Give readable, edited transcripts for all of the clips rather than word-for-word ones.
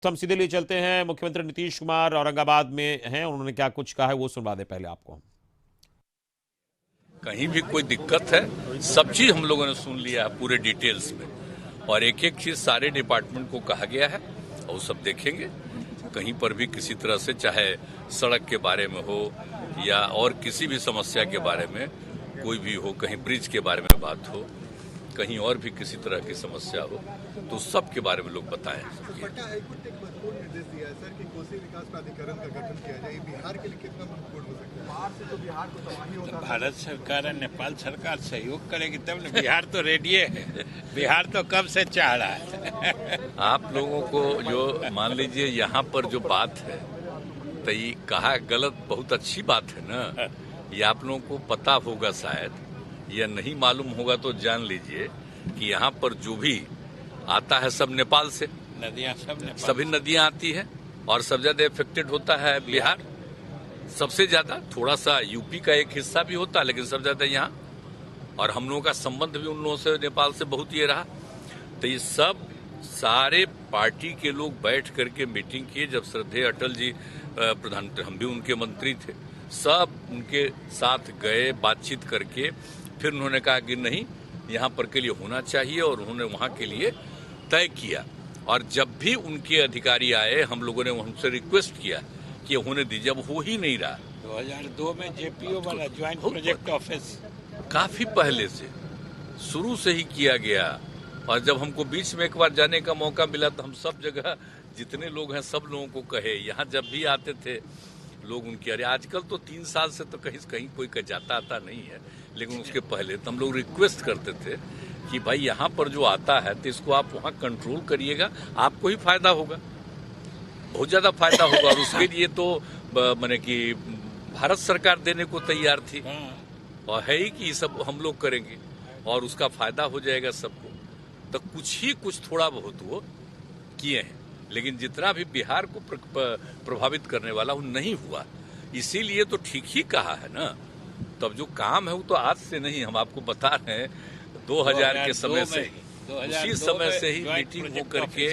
तो हम सीधे लिए चलते हैं। मुख्यमंत्री नीतीश कुमार औरंगाबाद में हैं, उन्होंने क्या कुछ कहा है वो सुनवा दें पहले आपको। कहीं भी कोई दिक्कत है सब चीज हम लोगों ने सुन लिया है पूरे डिटेल्स में, और एक एक चीज सारे डिपार्टमेंट को कहा गया है और सब देखेंगे। कहीं पर भी किसी तरह से, चाहे सड़क के बारे में हो या और किसी भी समस्या के बारे में कोई भी हो, कहीं ब्रिज के बारे में बात हो, कहीं और भी किसी तरह की समस्या हो, तो सब के बारे में लोग बताएं। पटना हाईकोर्ट ने एक महत्वपूर्ण निर्देश दिया है सर कि कोसी विकास प्राधिकरण का गठन किया जाए। बिहार के लिए कितना महत्वपूर्ण हो सकता है? बाहर से तो बिहार को तबाही होता है। भारत सरकार और नेपाल सरकार सहयोग करेगी तब न। बिहार तो रेडी है, बिहार तो कब से चाह रहा है। आप लोगों को जो मान लीजिए यहाँ पर जो बात है, तो ये कहा गलत, बहुत अच्छी बात है ना। ये आप लोगों को पता होगा शायद, या नहीं मालूम होगा तो जान लीजिए कि यहाँ पर जो भी आता है सब नेपाल से, नदियां सब नेपाल, सभी नदियां आती है, और सबसे ज्यादा इफेक्टेड होता है बिहार। सबसे ज्यादा, थोड़ा सा यूपी का एक हिस्सा भी होता है, लेकिन सबसे ज्यादा यहाँ। और हम लोगों का संबंध भी उन लोगों से, नेपाल से बहुत ये रहा। तो ये सब सारे पार्टी के लोग बैठ करके मीटिंग किए। जब श्रद्धेय अटल जी प्रधानमंत्री, हम भी उनके मंत्री थे, सब उनके साथ गए, बातचीत करके फिर उन्होंने कहा कि नहीं, यहाँ पर के लिए होना चाहिए, और उन्होंने वहाँ के लिए तय किया। और जब भी उनके अधिकारी आए, हम लोगों ने उनसे रिक्वेस्ट किया कि होने दीजिए, जब हो ही नहीं रहा। 2002 में जेपीओ वाला ज्वाइंट प्रोजेक्ट ऑफिस काफी पहले से शुरू से ही किया गया, और जब हमको बीच में एक बार जाने का मौका मिला तो हम सब जगह जितने लोग हैं सब लोगों को कहे, यहाँ जब भी आते थे लोग उनकी, अरे आजकल तो 3 साल से तो कहीं कोई जाता आता नहीं है, लेकिन उसके पहले तो हम लोग रिक्वेस्ट करते थे कि भाई यहाँ पर जो आता है तो इसको आप वहाँ कंट्रोल करिएगा, आपको ही फायदा होगा, बहुत ज्यादा फायदा होगा। और उसके लिए तो माने कि भारत सरकार देने को तैयार थी, और है ही कि ये सब हम लोग करेंगे और उसका फायदा हो जाएगा सबको। तो कुछ थोड़ा बहुत वो किए हैं, लेकिन जितना भी बिहार को प्रभावित करने वाला वो नहीं हुआ। इसीलिए तो ठीक ही कहा है ना। तब जो काम है वो तो आज से नहीं, हम आपको बता रहे हैं 2000 के समय से, उसी समय से ही मीटिंग हो करके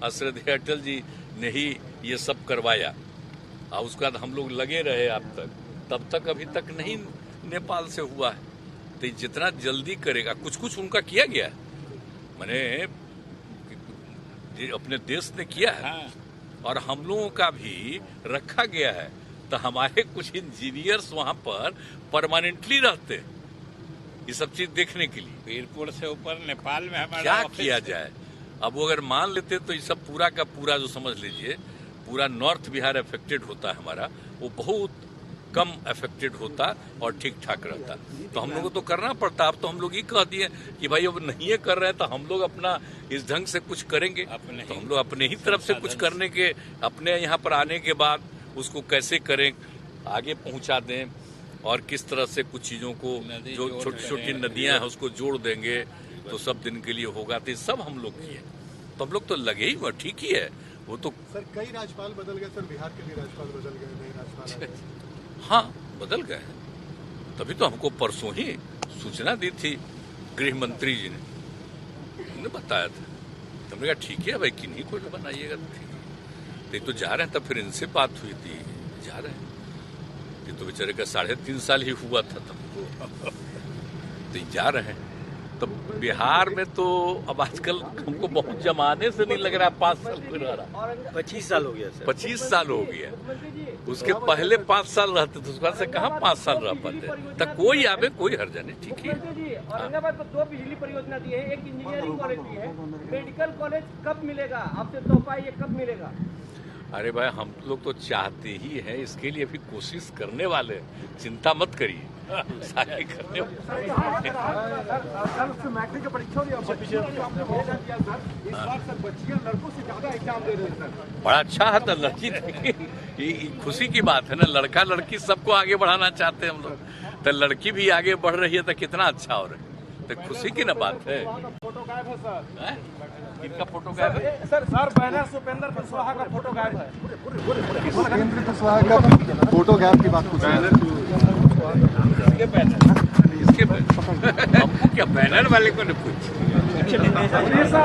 श्रद्धेय अटल जी ने ही ये सब करवाया, और उसके बाद हम लोग लगे रहे अब तक। तब तक अभी तक नहीं नेपाल से हुआ है। तो जितना जल्दी करेगा, कुछ उनका किया गया है, मैंने अपने देश ने किया है, और हम लोगों का भी रखा गया है। तो हमारे कुछ इंजीनियर्स वहां पर परमानेंटली रहते हैं ये सब चीज देखने के लिए। वीरपुर से ऊपर नेपाल में हमारा क्या किया जाए। अब वो अगर मान लेते तो ये सब पूरा का पूरा, जो समझ लीजिए पूरा नॉर्थ बिहार अफेक्टेड होता है हमारा, वो बहुत कम अफेक्टेड होता और ठीक ठाक रहता। तो हम लोगों को तो करना पड़ता। अब तो हम लोग ये कह दिए कि भाई अब नहीं है कर रहे हैं, तो हम लोग अपना इस ढंग से कुछ करेंगे। तो हम लोग अपने ही तरफ से कुछ करने के, अपने यहाँ पर आने के बाद उसको कैसे करें, आगे पहुंचा दें, और किस तरह से कुछ चीजों को, जो छोटी छोटी नदियां हैं उसको जोड़ देंगे तो सब दिन के लिए होगा। तो सब हम लोग किए, तो हम लोग तो लगे ही हुआ, ठीक ही है वो तो। सर कई राज्यपाल बदल गए सर, बिहार के भी राज्यपाल बदल गए, नए राज्यपाल। हाँ, बदल गए। तभी तो हमको परसों ही सूचना दी थी गृह मंत्री जी ने, उन्होंने बताया था। तो हमने कहा ठीक है भाई, किन्हीं को बनाइएगा तो ठीक है। तो जा रहे हैं, तब फिर इनसे बात हुई थी, जा रहे हैं। ये तो बेचारे का 3.5 साल ही हुआ था तब तो जा रहे हैं। तो बिहार में तो अब आजकल हमको बहुत जमाने से नहीं लग रहा 5 साल कोई रह रहा। 25 साल हो गया सर। 25 साल हो गया। उसके पहले 5 साल रहते थे, उसके बाद से कहाँ 5 साल रह पाते। तो कोई आवे, कोई हर्जा नहीं, ठीक है। औरंगाबाद को 2 बिजली परियोजना दी है, एक इंजीनियरिंग कॉलेज दी है, मेडिकल कॉलेज कब मिलेगा? आपसे तोहफा ये कब मिलेगा? अरे भाई, हम लोग तो चाहते ही हैं, इसके लिए भी कोशिश करने वाले, चिंता मत करिए, सारे करने वाले। मैट्रिक की परीक्षा बड़ा अच्छा है। तो लड़की देखिए, खुशी की बात है ना, लड़का लड़की सबको आगे बढ़ाना चाहते हैं हम लोग। तो लड़की भी आगे बढ़ रही है तो कितना अच्छा हो रहा है, तो खुशी की ना बात है। फोटो गायब है सर। किनका फोटो गायब है? सर बैनर से उपेंद्र कुशवाहा का फोटो गायब है। उपेंद्र कुशवाहा का फोटो गायब की बात पूछ रहे हैं। इसके बैनर हमको क्या, बैनर वाले को नहीं पूछ।